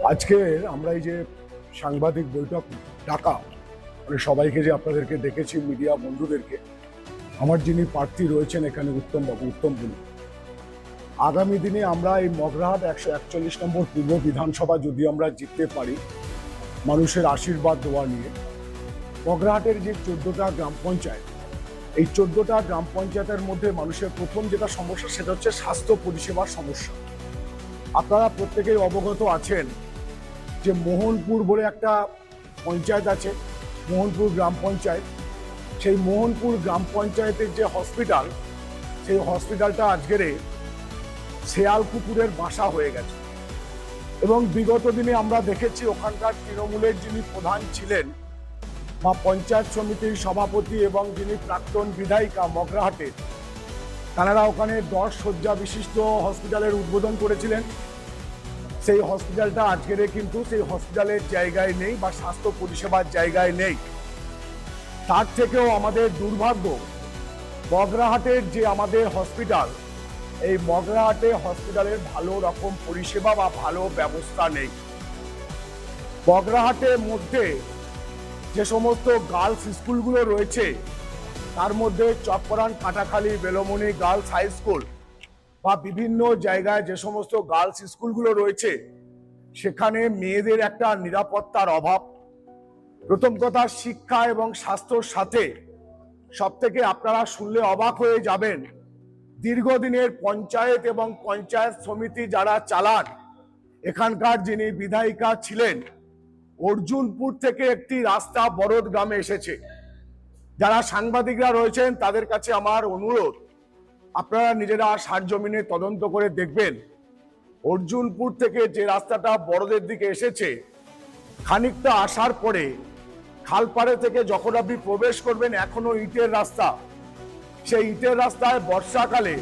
আজকে আমরা এই যে সাংবাদিক বৈঠক ডাকা, মানে সবাইকে যে আপনাদেরকে দেখেছি, মিডিয়া বন্ধুদেরকে, আমার যিনি প্রার্থী রয়েছেন এখানে উত্তম বলুন, আগামী দিনে আমরা এই মগরাহাট 141 নম্বর পূর্ব বিধানসভা যদি আমরা জিততে পারি মানুষের আশীর্বাদ দেওয়া নিয়ে, মগরাহাটের যে 14টা গ্রাম পঞ্চায়েত, এই 14টা গ্রাম পঞ্চায়েতের মধ্যে মানুষের প্রথম যেটা সমস্যা সেটা হচ্ছে স্বাস্থ্য পরিষেবার সমস্যা। আপনারা প্রত্যেকেই অবগত আছেন যে মোহনপুর বলে একটা পঞ্চায়েত আছে, মোহনপুর গ্রাম পঞ্চায়েত। সেই মোহনপুর গ্রাম পঞ্চায়েতের যে হসপিটাল, সেই হসপিটালটা আজকের শেয়াল কুকুরের বাসা হয়ে গেছে। এবং বিগত দিনে আমরা দেখেছি ওখানকার তৃণমূলের যিনি প্রধান ছিলেন বা পঞ্চায়েত সমিতির সভাপতি এবং যিনি প্রাক্তন বিধায়িকা মগরাহাটের, তাঁরা ওখানে 10 শয্যা বিশিষ্ট হসপিটালের উদ্বোধন করেছিলেন। সেই হসপিটালটা আজকের কিন্তু সেই হসপিটালের জায়গায় নেই বা স্বাস্থ্য পরিষেবার জায়গায় নেই। তার থেকেও আমাদের দুর্ভাগ্য, মগরাহাটের যে আমাদের হসপিটাল, এই মগরাহাটে হসপিটালের ভালো রকম পরিষেবা বা ভালো ব্যবস্থা নেই। মগরাহাটের মধ্যে যে সমস্ত গার্লস স্কুলগুলো রয়েছে তার মধ্যে চকপরান, কাটাখালী, বেলমনি গার্লস হাই স্কুল বা বিভিন্ন জায়গায় যে সমস্ত গার্লস স্কুলগুলো রয়েছে সেখানে মেয়েদের একটা নিরাপত্তার অভাব। প্রথম কথা, শিক্ষা এবং স্বাস্থ্যর সাথে সব থেকে আপনারা শুনলে অবাক হয়ে যাবেন, দীর্ঘদিনের পঞ্চায়েত এবং পঞ্চায়েত সমিতি যারা চালান, এখানকার যিনি বিধায়িকা ছিলেন, অর্জুনপুর থেকে একটি রাস্তা বরদ গ্রামে এসেছে। যারা সাংবাদিকরা রয়েছেন তাদের কাছে আমার অনুরোধ, আপনারা নিজেরা সারজমিনে তদন্ত করে দেখবেন অর্জুনপুর থেকে যে রাস্তাটা বড়দের দিকে এসেছে, খানিকটা আসার পরে খালপাড়ে থেকে যখন আপনি প্রবেশ করবেন এখনো ইটের রাস্তা। সেই ইটের রাস্তায় বর্ষাকালে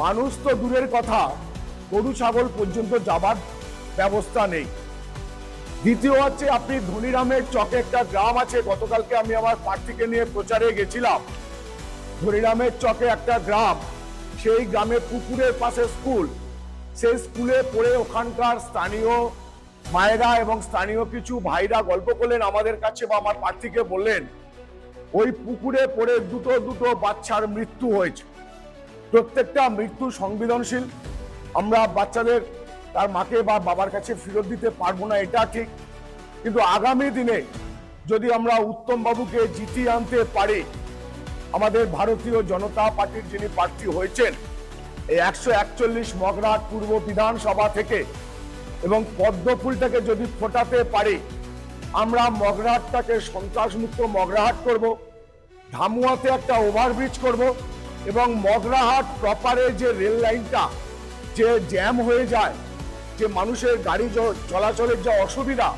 মানুষ তো দূরের কথা, গরু ছাগল পর্যন্ত যাবার ব্যবস্থা নেই। দ্বিতীয় হচ্ছে, আপনি ধনিরামের চকে একটা গ্রাম আছে, গতকালকে আমি আমার প্রার্থীকে নিয়ে প্রচারে গেছিলাম। ধনিরামের চকে একটা গ্রাম, সেই গ্রামে পুকুরের পাশে স্কুল। সেই স্কুলে পড়ে ওখানকার স্থানীয় মায়েরা এবং স্থানীয় কিছু ভাইরা গল্প করলেন আমাদের কাছে বা আমার প্রার্থীকে বললেন, ওই পুকুরে পড়ে দুটো বাচ্চার মৃত্যু হয়েছে। প্রত্যেকটা মৃত্যু সংবেদনশীল। আমরা বাচ্চাদের তার মাকে বা বাবার কাছে ফেরত দিতে পারবো না, এটা ঠিক। কিন্তু আগামী দিনে যদি আমরা উত্তম বাবুকে জিতিয়ে আনতে পারি, আমাদের ভারতীয় জনতা পার্টির যিনি প্রার্থী হয়েছেন এই 141 মগরাহাট পূর্ব বিধানসভা থেকে, এবং পদ্মফুলটাকে যদি ফোটাতে পারি, আমরা মগরাহাটটাকে সন্ত্রাসমুক্ত মগরাহাট করব, ধামুয়াতে একটা ওভারব্রিজ করব, এবং মগরাহাট প্রপারে যে রেল লাইনটা যে জ্যাম হয়ে যায়, যে মানুষের গাড়ি চলাচলের যে অসুবিধা,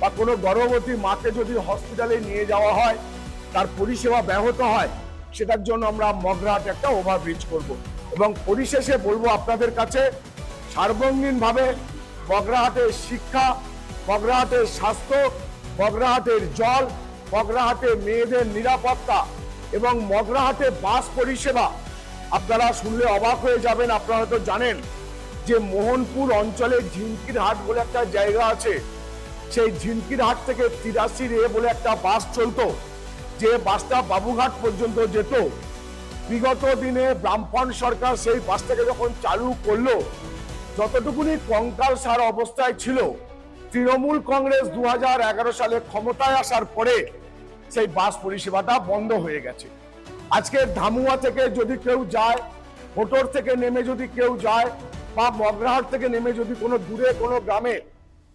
বা কোনো গর্ভবতী মাকে যদি হসপিটালে নিয়ে যাওয়া হয় তার পরিষেবা ব্যাহত হয়, সেটার জন্য আমরা মগরাহাট একটা ওভারব্রিজ করব। এবং পরিশেষে বলবো আপনাদের কাছে, সার্বঙ্গীনভাবে মগরাহাটের শিক্ষা, মগরাহাটের স্বাস্থ্য, মগরাহাটের জল, মগরাহাটে মেয়েদের নিরাপত্তা এবং মগরাহাটে বাস পরিষেবা, আপনারা শুনলে অবাক হয়ে যাবেন। আপনারা তো জানেন যে মোহনপুর অঞ্চলে ঝিনকির হাট বলে একটা জায়গা আছে, সেই ঝিনকির হাট থেকে 83 বলে একটা বাস চলতো, যে বাসটা বাবুঘাট পর্যন্ত যেত। বিগত দিনে ব্রাহ্মণ সরকার সেই বাসটাকে যখন চালু করলো, যতটুকুনি কঙ্কালসার অবস্থায় ছিল, তৃণমূল কংগ্রেস 2011 সালে ক্ষমতায় আসার পরে সেই বাস পরিষেবাটা বন্ধ হয়ে গেছে। আজকে ধামুয়া থেকে যদি কেউ যায়, মোটর থেকে নেমে যদি কেউ যায়, বা মগরাহাট থেকে নেমে যদি কোনো দূরে কোনো গ্রামে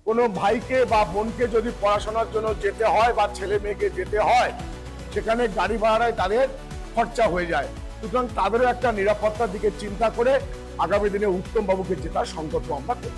কোনো ভাইকে বা বোনকে যদি পড়াশোনার জন্য যেতে হয় বা ছেলে মেয়েকে যেতে হয়, সেখানে গাড়ি ভাড়ায় তাদের খরচা হয়ে যায়। সুতরাং তাদেরও একটা নিরাপত্তার দিকে চিন্তা করে আগামী দিনে উত্তম বাবুকে জেতার সংকল্প আমরা করব।